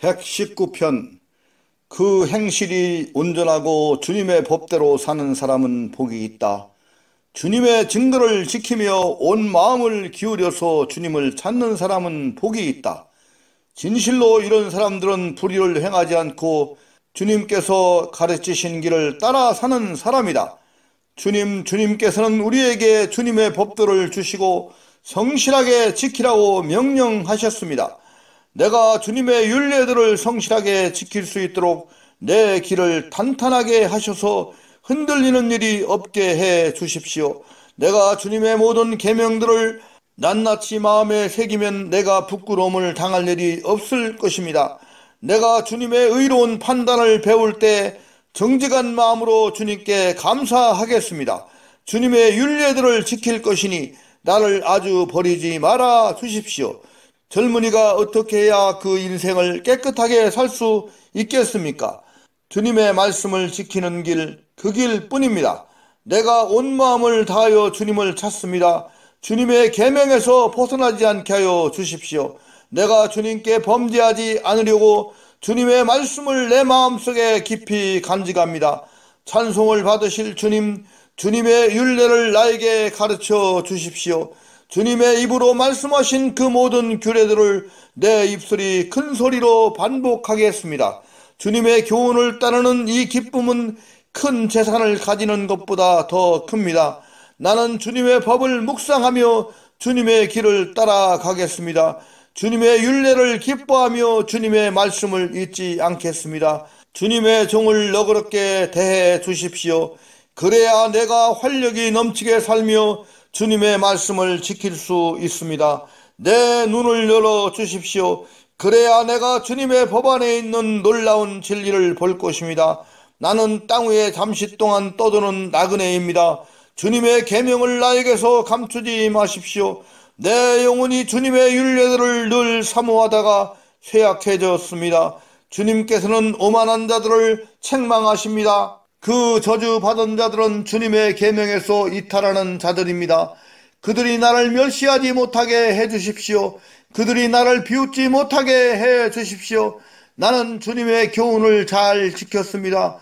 119편. 그 행실이 온전하고 주님의 법대로 사는 사람은 복이 있다. 주님의 증거를 지키며 온 마음을 기울여서 주님을 찾는 사람은 복이 있다. 진실로 이런 사람들은 불의를 행하지 않고 주님께서 가르치신 길을 따라 사는 사람이다. 주님께서는 우리에게 주님의 법도를 주시고 성실하게 지키라고 명령하셨습니다. 내가 주님의 율례들을 성실하게 지킬 수 있도록 내 길을 탄탄하게 하셔서 흔들리는 일이 없게 해 주십시오. 내가 주님의 모든 계명들을 낱낱이 마음에 새기면 내가 부끄러움을 당할 일이 없을 것입니다. 내가 주님의 의로운 판단을 배울 때 정직한 마음으로 주님께 감사하겠습니다. 주님의 율례들을 지킬 것이니 나를 아주 버리지 말아 주십시오. 젊은이가 어떻게 해야 그 인생을 깨끗하게 살 수 있겠습니까? 주님의 말씀을 지키는 길, 그 길뿐입니다. 내가 온 마음을 다하여 주님을 찾습니다. 주님의 계명에서 벗어나지 않게 하여 주십시오. 내가 주님께 범죄하지 않으려고 주님의 말씀을 내 마음속에 깊이 간직합니다. 찬송을 받으실 주님, 주님의 율례를 나에게 가르쳐 주십시오. 주님의 입으로 말씀하신 그 모든 규례들을 내 입술이 큰 소리로 반복하겠습니다. 주님의 교훈을 따르는 이 기쁨은 큰 재산을 가지는 것보다 더 큽니다. 나는 주님의 법을 묵상하며 주님의 길을 따라가겠습니다. 주님의 율례를 기뻐하며 주님의 말씀을 잊지 않겠습니다. 주님의 종을 너그럽게 대해 주십시오. 그래야 내가 활력이 넘치게 살며 주님의 말씀을 지킬 수 있습니다. 내 눈을 열어 주십시오. 그래야 내가 주님의 법 안에 있는 놀라운 진리를 볼 것입니다. 나는 땅 위에 잠시 동안 떠도는 나그네입니다. 주님의 계명을 나에게서 감추지 마십시오. 내 영혼이 주님의 율례들을 늘 사모하다가 쇠약해졌습니다. 주님께서는 오만한 자들을 책망하십니다. 그 저주받은 자들은 주님의 계명에서 이탈하는 자들입니다. 그들이 나를 멸시하지 못하게 해주십시오. 그들이 나를 비웃지 못하게 해주십시오. 나는 주님의 교훈을 잘 지켰습니다.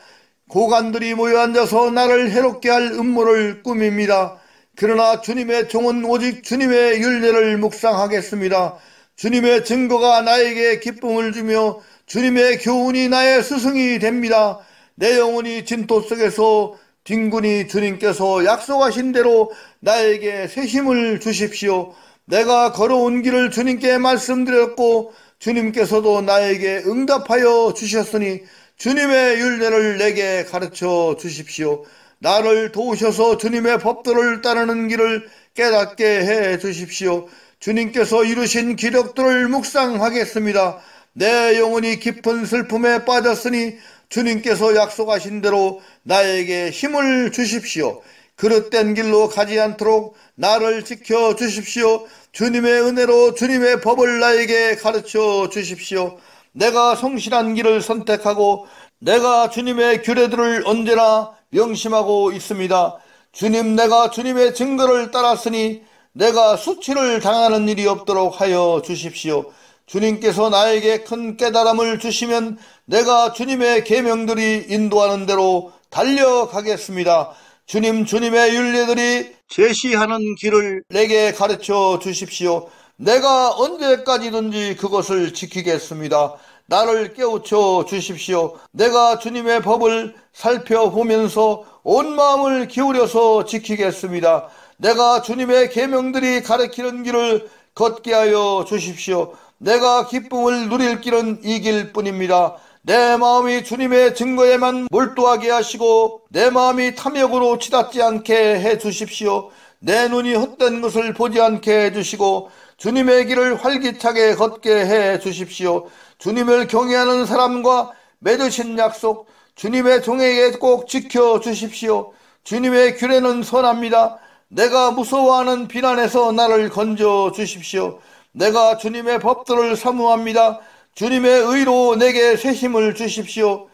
고관들이 모여 앉아서 나를 해롭게 할 음모를 꾸밉니다. 그러나 주님의 종은 오직 주님의 율례를 묵상하겠습니다. 주님의 증거가 나에게 기쁨을 주며 주님의 교훈이 나의 스승이 됩니다. 내 영혼이 진토 속에서 뒹구니 주님께서 약속하신 대로 나에게 새 힘을 주십시오. 내가 걸어온 길을 주님께 말씀드렸고 주님께서도 나에게 응답하여 주셨으니 주님의 율례를 내게 가르쳐 주십시오. 나를 도우셔서 주님의 법도를 따르는 길을 깨닫게 해 주십시오. 주님께서 이루신 기력들을 묵상하겠습니다. 내 영혼이 깊은 슬픔에 빠졌으니 주님께서 약속하신 대로 나에게 힘을 주십시오. 그릇된 길로 가지 않도록 나를 지켜 주십시오. 주님의 은혜로 주님의 법을 나에게 가르쳐 주십시오. 내가 성실한 길을 선택하고 내가 주님의 규례들을 언제나 명심하고 있습니다. 주님, 내가 주님의 증거를 따랐으니 내가 수치를 당하는 일이 없도록 하여 주십시오. 주님께서 나에게 큰 깨달음을 주시면 내가 주님의 계명들이 인도하는 대로 달려가겠습니다. 주님의 율례들이 제시하는 길을 내게 가르쳐 주십시오. 내가 언제까지든지 그것을 지키겠습니다. 나를 깨우쳐 주십시오. 내가 주님의 법을 살펴보면서 온 마음을 기울여서 지키겠습니다. 내가 주님의 계명들이 가르치는 길을 걷게 하여 주십시오. 내가 기쁨을 누릴 길은 이 길뿐입니다. 내 마음이 주님의 증거에만 몰두하게 하시고 내 마음이 탐욕으로 치닫지 않게 해 주십시오. 내 눈이 헛된 것을 보지 않게 해 주시고 주님의 길을 활기차게 걷게 해 주십시오. 주님을 경외하는 사람과 맺으신 약속 주님의 종에게 꼭 지켜 주십시오. 주님의 규례는 선합니다. 내가 무서워하는 비난에서 나를 건져 주십시오. 내가 주님의 법들을 사모합니다. 주님의 의로 내게 새 힘을 주십시오.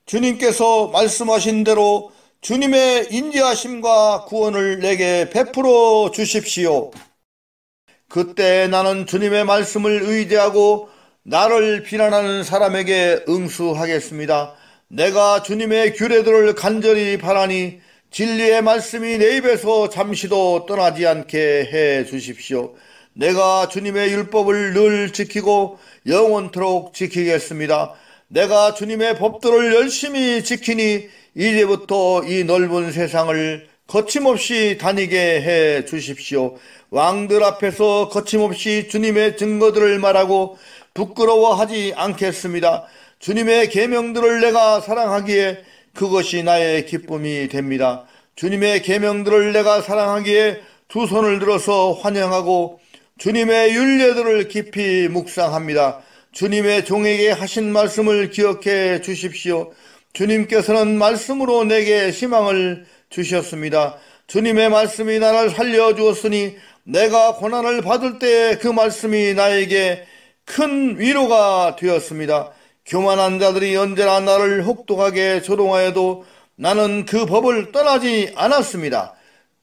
주님께서 말씀하신 대로 주님의 인자하심과 구원을 내게 베풀어 주십시오. 그때 나는 주님의 말씀을 의지하고 나를 비난하는 사람에게 응수하겠습니다. 내가 주님의 규례들을 간절히 바라니 진리의 말씀이 내 입에서 잠시도 떠나지 않게 해 주십시오. 내가 주님의 율법을 늘 지키고 영원토록 지키겠습니다. 내가 주님의 법도를 열심히 지키니 이제부터 이 넓은 세상을 거침없이 다니게 해 주십시오. 왕들 앞에서 거침없이 주님의 증거들을 말하고 부끄러워하지 않겠습니다. 주님의 계명들을 내가 사랑하기에 그것이 나의 기쁨이 됩니다. 주님의 계명들을 내가 사랑하기에 두 손을 들어서 환영하고 주님의 율례들을 깊이 묵상합니다. 주님의 종에게 하신 말씀을 기억해 주십시오. 주님께서는 말씀으로 내게 희망을 주셨습니다. 주님의 말씀이 나를 살려주었으니 내가 고난을 받을 때 그 말씀이 나에게 큰 위로가 되었습니다. 교만한 자들이 언제나 나를 혹독하게 조롱하여도 나는 그 법을 떠나지 않았습니다.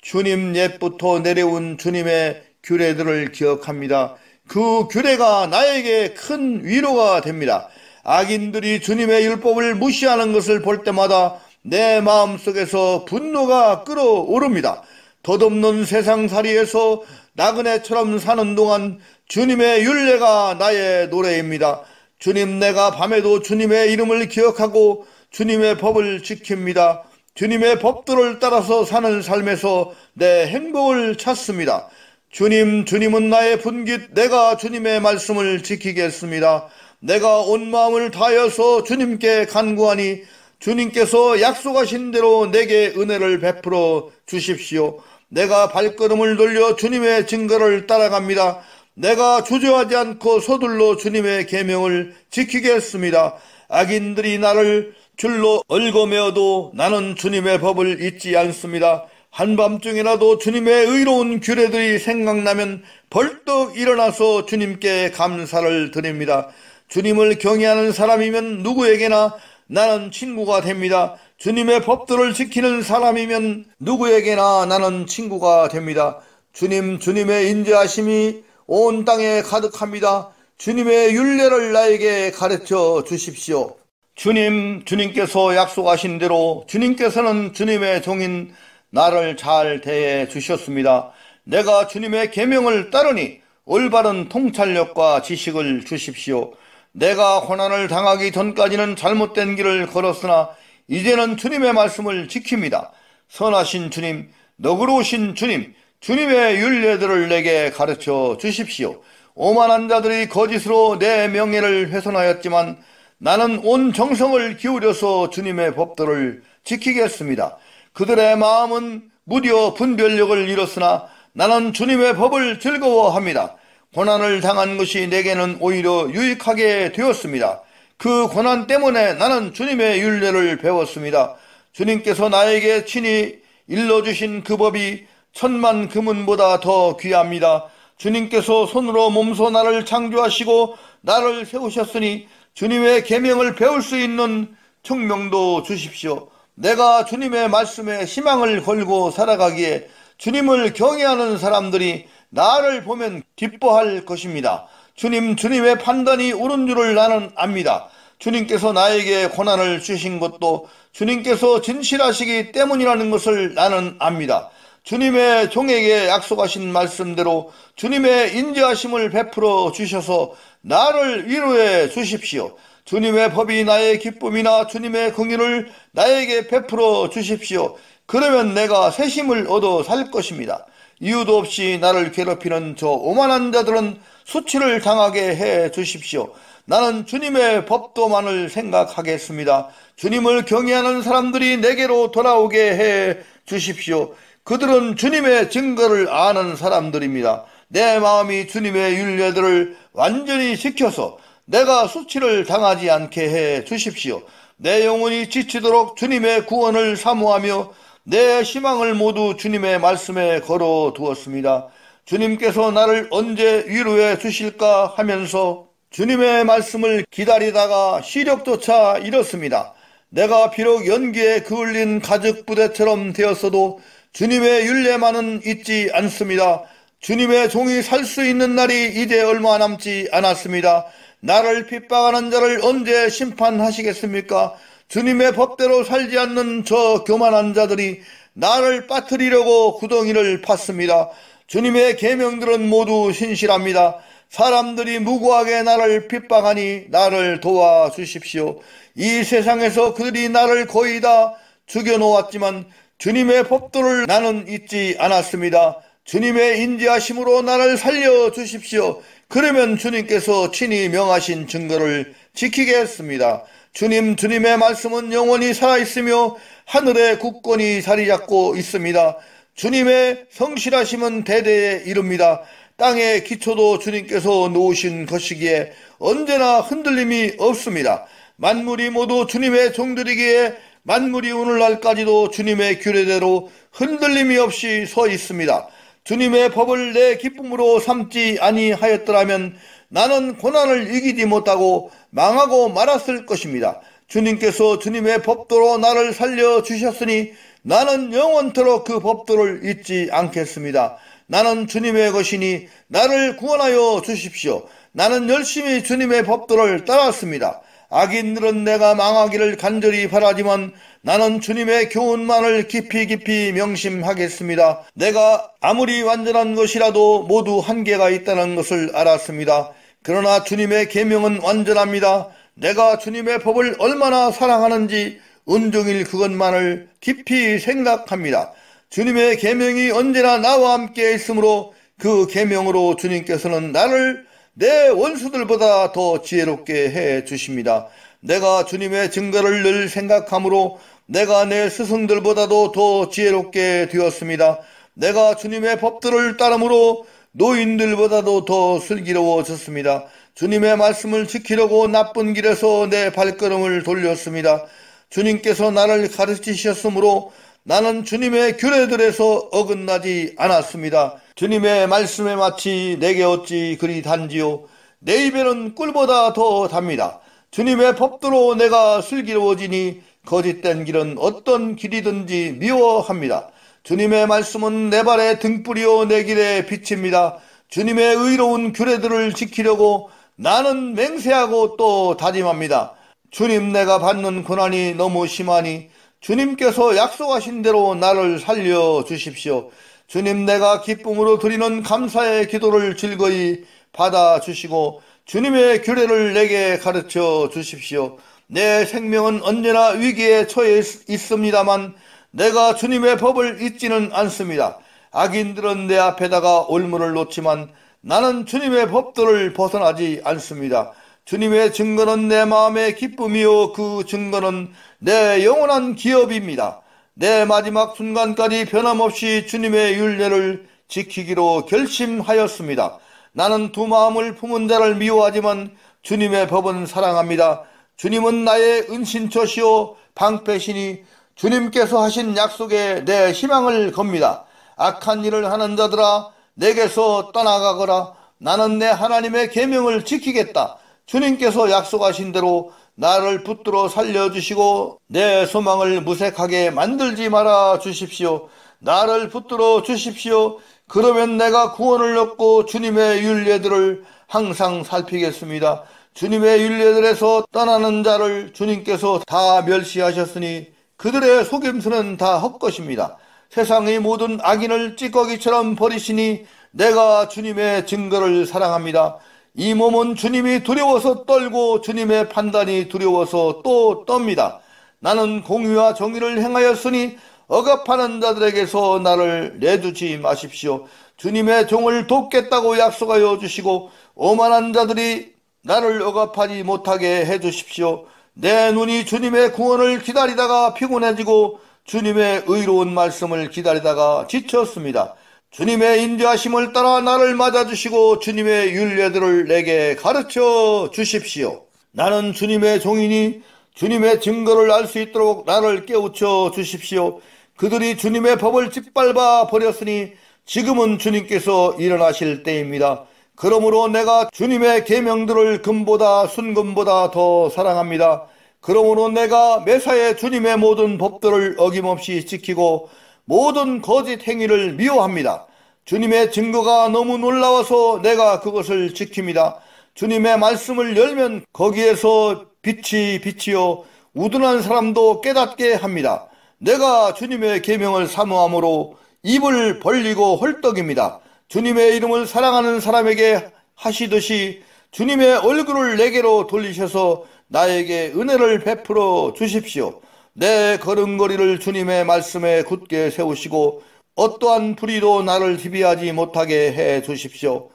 주님 옛부터 내려온 주님의 규례들을 기억합니다. 그 규례가 나에게 큰 위로가 됩니다. 악인들이 주님의 율법을 무시하는 것을 볼 때마다 내 마음속에서 분노가 끓어오릅니다. 덧없는 세상살이에서 나그네처럼 사는 동안 주님의 율례가 나의 노래입니다. 주님, 내가 밤에도 주님의 이름을 기억하고 주님의 법을 지킵니다. 주님의 법들을 따라서 사는 삶에서 내 행복을 찾습니다. 주님은 나의 분깃, 내가 주님의 말씀을 지키겠습니다. 내가 온 마음을 다하여서 주님께 간구하니 주님께서 약속하신 대로 내게 은혜를 베풀어 주십시오. 내가 발걸음을 돌려 주님의 증거를 따라갑니다. 내가 주저하지 않고 서둘러 주님의 계명을 지키겠습니다. 악인들이 나를 줄로 얽어매어도 나는 주님의 법을 잊지 않습니다. 한밤중이라도 주님의 의로운 규례들이 생각나면 벌떡 일어나서 주님께 감사를 드립니다. 주님을 경외하는 사람이면 누구에게나 나는 친구가 됩니다. 주님의 법들을 지키는 사람이면 누구에게나 나는 친구가 됩니다. 주님의 인자하심이 온 땅에 가득합니다. 주님의 율례를 나에게 가르쳐 주십시오. 주님께서 약속하신 대로 주님께서는 주님의 종인 나를 잘 대해 주셨습니다. 내가 주님의 계명을 따르니 올바른 통찰력과 지식을 주십시오. 내가 고난을 당하기 전까지는 잘못된 길을 걸었으나 이제는 주님의 말씀을 지킵니다. 선하신 주님, 너그러우신 주님, 주님의 율례들을 내게 가르쳐 주십시오. 오만한 자들이 거짓으로 내 명예를 훼손하였지만 나는 온 정성을 기울여서 주님의 법들을 지키겠습니다. 그들의 마음은 무려 분별력을 잃었으나 나는 주님의 법을 즐거워합니다. 고난을 당한 것이 내게는 오히려 유익하게 되었습니다. 그 고난 때문에 나는 주님의 율례를 배웠습니다. 주님께서 나에게 친히 일러주신 그 법이 천만 금은보다 더 귀합니다. 주님께서 손으로 몸소 나를 창조하시고 나를 세우셨으니 주님의 계명을 배울 수 있는 청명도 주십시오. 내가 주님의 말씀에 희망을 걸고 살아가기에 주님을 경외하는 사람들이 나를 보면 기뻐할 것입니다. 주님의 판단이 옳은 줄을 나는 압니다. 주님께서 나에게 고난을 주신 것도 주님께서 진실하시기 때문이라는 것을 나는 압니다. 주님의 종에게 약속하신 말씀대로 주님의 인자하심을 베풀어 주셔서 나를 위로해 주십시오. 주님의 법이 나의 기쁨이나 주님의 긍휼을 나에게 베풀어 주십시오. 그러면 내가 새 힘을 얻어 살 것입니다. 이유도 없이 나를 괴롭히는 저 오만한 자들은 수치를 당하게 해 주십시오. 나는 주님의 법도만을 생각하겠습니다. 주님을 경외하는 사람들이 내게로 돌아오게 해 주십시오. 그들은 주님의 증거를 아는 사람들입니다. 내 마음이 주님의 율례들을 완전히 지켜서 내가 수치를 당하지 않게 해 주십시오. 내 영혼이 지치도록 주님의 구원을 사모하며 내 희망을 모두 주님의 말씀에 걸어 두었습니다. 주님께서 나를 언제 위로해 주실까 하면서 주님의 말씀을 기다리다가 시력조차 잃었습니다. 내가 비록 연기에 그을린 가죽 부대처럼 되었어도 주님의 율례만은 잊지 않습니다. 주님의 종이 살 수 있는 날이 이제 얼마 남지 않았습니다. 나를 핍박하는 자를 언제 심판하시겠습니까? 주님의 법대로 살지 않는 저 교만한 자들이 나를 빠뜨리려고 구덩이를 팠습니다. 주님의 계명들은 모두 신실합니다. 사람들이 무고하게 나를 핍박하니 나를 도와주십시오. 이 세상에서 그들이 나를 거의 다 죽여놓았지만 주님의 법도를 나는 잊지 않았습니다. 주님의 인지하심으로 나를 살려주십시오. 그러면 주님께서 친히 명하신 증거를 지키겠습니다. 주님의 말씀은 영원히 살아있으며 하늘의 국권이 자리잡고 있습니다. 주님의 성실하심은 대대에 이릅니다. 땅의 기초도 주님께서 놓으신 것이기에 언제나 흔들림이 없습니다. 만물이 모두 주님의 종들이기에 만물이 오늘날까지도 주님의 규례대로 흔들림이 없이 서 있습니다. 주님의 법을 내 기쁨으로 삼지 아니하였더라면 나는 고난을 이기지 못하고 망하고 말았을 것입니다. 주님께서 주님의 법도로 나를 살려주셨으니 나는 영원토록 그 법도를 잊지 않겠습니다. 나는 주님의 것이니 나를 구원하여 주십시오. 나는 열심히 주님의 법도를 따랐습니다. 악인들은 내가 망하기를 간절히 바라지만 나는 주님의 교훈만을 깊이 명심하겠습니다. 내가 아무리 완전한 것이라도 모두 한계가 있다는 것을 알았습니다. 그러나 주님의 계명은 완전합니다. 내가 주님의 법을 얼마나 사랑하는지 온종일 그것만을 깊이 생각합니다. 주님의 계명이 언제나 나와 함께 있으므로 그 계명으로 주님께서는 나를 내 원수들보다 더 지혜롭게 해 주십니다. 내가 주님의 증거를 늘 생각하므로 내가 내 스승들보다도 더 지혜롭게 되었습니다. 내가 주님의 법들을 따르므로 노인들보다도 더 슬기로워졌습니다. 주님의 말씀을 지키려고 나쁜 길에서 내 발걸음을 돌렸습니다. 주님께서 나를 가르치셨으므로 나는 주님의 규례들에서 어긋나지 않았습니다. 주님의 말씀에 마치 내게 어찌 그리 단지요 내 입에는 꿀보다 더 답니다. 주님의 법도로 내가 슬기로워지니 거짓된 길은 어떤 길이든지 미워합니다. 주님의 말씀은 내 발의 등불이요 내 길의 빛입니다. 주님의 의로운 규례들을 지키려고 나는 맹세하고 또 다짐합니다. 주님, 내가 받는 고난이 너무 심하니 주님께서 약속하신 대로 나를 살려주십시오. 주님, 내가 기쁨으로 드리는 감사의 기도를 즐거이 받아주시고 주님의 규례를 내게 가르쳐 주십시오. 내 생명은 언제나 위기에 처해 있습니다만 내가 주님의 법을 잊지는 않습니다. 악인들은 내 앞에다가 올무를 놓지만 나는 주님의 법도를 벗어나지 않습니다. 주님의 증거는 내 마음의 기쁨이요 그 증거는 내 영원한 기업입니다. 내 마지막 순간까지 변함없이 주님의 율례를 지키기로 결심하였습니다. 나는 두 마음을 품은 자를 미워하지만 주님의 법은 사랑합니다. 주님은 나의 은신처시오 방패시니 주님께서 하신 약속에 내 희망을 겁니다. 악한 일을 하는 자들아 내게서 떠나가거라. 나는 내 하나님의 계명을 지키겠다. 주님께서 약속하신 대로 나를 붙들어 살려주시고 내 소망을 무색하게 만들지 말아 주십시오. 나를 붙들어 주십시오. 그러면 내가 구원을 얻고 주님의 율례들을 항상 살피겠습니다. 주님의 율례들에서 떠나는 자를 주님께서 다 멸시하셨으니 그들의 속임수는 다 헛것입니다. 세상의 모든 악인을 찌꺼기처럼 버리시니 내가 주님의 증거를 사랑합니다. 이 몸은 주님이 두려워서 떨고 주님의 판단이 두려워서 또 떱니다. 나는 공의와 정의를 행하였으니 억압하는 자들에게서 나를 내두지 마십시오. 주님의 종을 돕겠다고 약속하여 주시고 오만한 자들이 나를 억압하지 못하게 해주십시오. 내 눈이 주님의 구원을 기다리다가 피곤해지고 주님의 의로운 말씀을 기다리다가 지쳤습니다. 주님의 인도하심을 따라 나를 맞아주시고 주님의 율례들을 내게 가르쳐 주십시오. 나는 주님의 종이니 주님의 증거를 알 수 있도록 나를 깨우쳐 주십시오. 그들이 주님의 법을 짓밟아 버렸으니 지금은 주님께서 일어나실 때입니다. 그러므로 내가 주님의 계명들을 금보다 순금보다 더 사랑합니다. 그러므로 내가 매사에 주님의 모든 법들을 어김없이 지키고 모든 거짓 행위를 미워합니다. 주님의 증거가 너무 놀라워서 내가 그것을 지킵니다. 주님의 말씀을 열면 거기에서 빛이 비치어 우둔한 사람도 깨닫게 합니다. 내가 주님의 계명을 사모함으로 입을 벌리고 헐떡입니다. 주님의 이름을 사랑하는 사람에게 하시듯이 주님의 얼굴을 내게로 돌리셔서 나에게 은혜를 베풀어 주십시오. 내 걸음걸이를 주님의 말씀에 굳게 세우시고 어떠한 불의도 나를 지배하지 못하게 해 주십시오.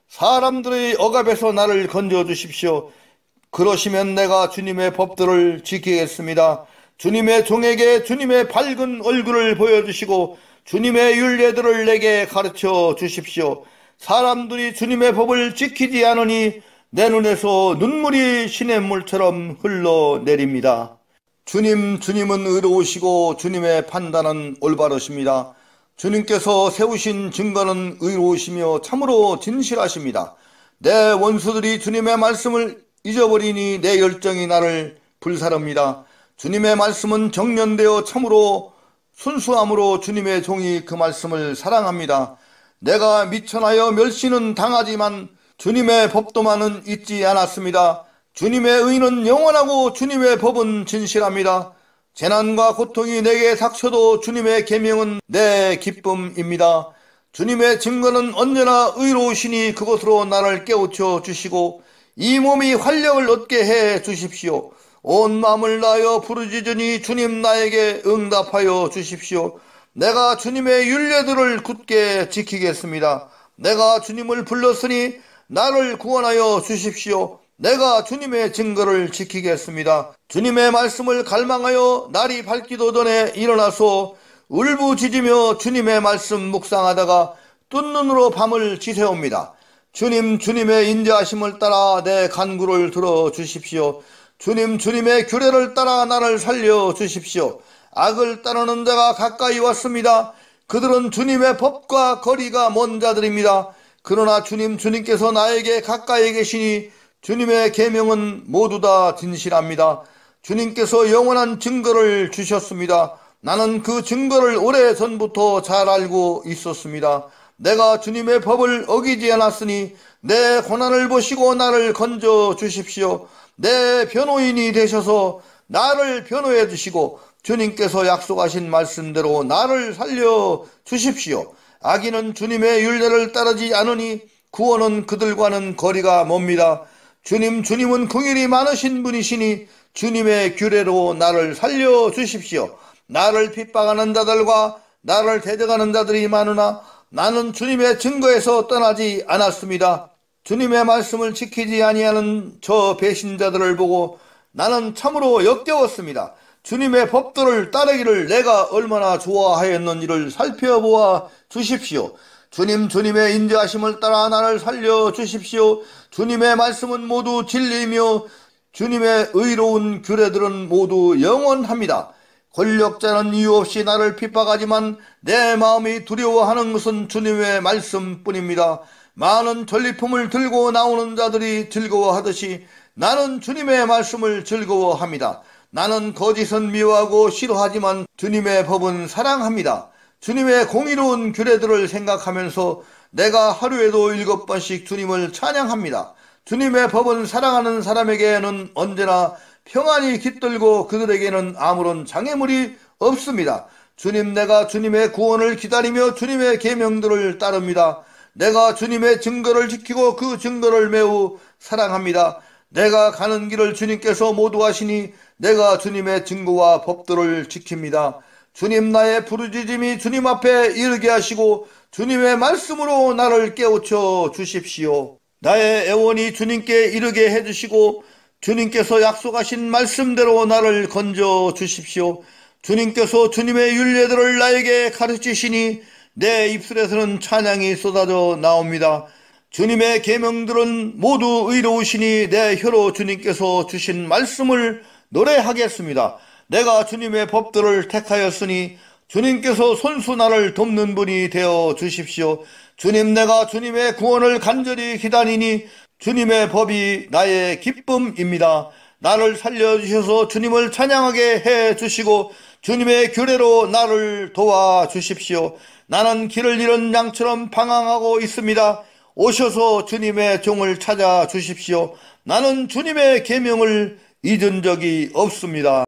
사람들의 억압에서 나를 건져 주십시오. 그러시면 내가 주님의 법들을 지키겠습니다. 주님의 종에게 주님의 밝은 얼굴을 보여주시고 주님의 율례들을 내게 가르쳐 주십시오. 사람들이 주님의 법을 지키지 않으니 내 눈에서 눈물이 시냇물처럼 흘러내립니다. 주님은 의로우시고 주님의 판단은 올바르십니다. 주님께서 세우신 증거는 의로우시며 참으로 진실하십니다. 내 원수들이 주님의 말씀을 잊어버리니 내 열정이 나를 불사릅니다. 주님의 말씀은 정련되어 참으로 순수함으로 주님의 종이 그 말씀을 사랑합니다. 내가 미천하여 멸시는 당하지만 주님의 법도만은 잊지 않았습니다. 주님의 의는 영원하고 주님의 법은 진실합니다. 재난과 고통이 내게 닥쳐도 주님의 계명은 내 기쁨입니다. 주님의 증거는 언제나 의로우시니 그곳으로 나를 깨우쳐 주시고 이 몸이 활력을 얻게 해 주십시오. 온 마음을 다하여 부르짖으니 주님 나에게 응답하여 주십시오. 내가 주님의 율례들을 굳게 지키겠습니다. 내가 주님을 불렀으니 나를 구원하여 주십시오. 내가 주님의 증거를 지키겠습니다. 주님의 말씀을 갈망하여 날이 밝기도 전에 일어나서 울부짖으며 주님의 말씀 묵상하다가 뜬 눈으로 밤을 지새웁니다. 주님의 인자하심을 따라 내 간구를 들어주십시오. 주님의 규례를 따라 나를 살려주십시오. 악을 따르는 자가 가까이 왔습니다. 그들은 주님의 법과 거리가 먼 자들입니다. 그러나 주님께서 나에게 가까이 계시니 주님의 계명은 모두 다 진실합니다. 주님께서 영원한 증거를 주셨습니다. 나는 그 증거를 오래전부터 잘 알고 있었습니다. 내가 주님의 법을 어기지 않았으니 내 고난을 보시고 나를 건져 주십시오. 내 변호인이 되셔서 나를 변호해 주시고 주님께서 약속하신 말씀대로 나를 살려 주십시오. 악인은 주님의 율례를 따르지 않으니 구원은 그들과는 거리가 멉니다. 주님은 긍휼이 많으신 분이시니 주님의 규례로 나를 살려 주십시오. 나를 핍박하는 자들과 나를 대적하는 자들이 많으나 나는 주님의 증거에서 떠나지 않았습니다. 주님의 말씀을 지키지 아니하는 저 배신자들을 보고 나는 참으로 역겨웠습니다. 주님의 법도를 따르기를 내가 얼마나 좋아하였는지를 살펴보아 주십시오. 주님의 인자하심을 따라 나를 살려주십시오. 주님의 말씀은 모두 진리이며 주님의 의로운 규례들은 모두 영원합니다. 권력자는 이유 없이 나를 핍박하지만 내 마음이 두려워하는 것은 주님의 말씀뿐입니다. 많은 전리품을 들고 나오는 자들이 즐거워하듯이 나는 주님의 말씀을 즐거워합니다. 나는 거짓은 미워하고 싫어하지만 주님의 법은 사랑합니다. 주님의 공의로운 규례들을 생각하면서 내가 하루에도 7번씩 주님을 찬양합니다. 주님의 법은 사랑하는 사람에게는 언제나 평안이 깃들고 그들에게는 아무런 장애물이 없습니다. 내가 주님의 구원을 기다리며 주님의 계명들을 따릅니다. 내가 주님의 증거를 지키고 그 증거를 매우 사랑합니다. 내가 가는 길을 주님께서 모두 하시니 내가 주님의 증거와 법들을 지킵니다. 주님 나의 부르짖음이 주님 앞에 이르게 하시고 주님의 말씀으로 나를 깨우쳐 주십시오. 나의 애원이 주님께 이르게 해주시고 주님께서 약속하신 말씀대로 나를 건져 주십시오. 주님께서 주님의 율례들을 나에게 가르치시니 내 입술에서는 찬양이 쏟아져 나옵니다. 주님의 계명들은 모두 의로우시니 내 혀로 주님께서 주신 말씀을 노래하겠습니다. 내가 주님의 법들을 택하였으니 주님께서 손수 나를 돕는 분이 되어 주십시오. 내가 주님의 구원을 간절히 기다리니 주님의 법이 나의 기쁨입니다. 나를 살려주셔서 주님을 찬양하게 해주시고 주님의 규례로 나를 도와주십시오. 나는 길을 잃은 양처럼 방황하고 있습니다. 오셔서 주님의 종을 찾아 주십시오. 나는 주님의 계명을 잊은 적이 없습니다.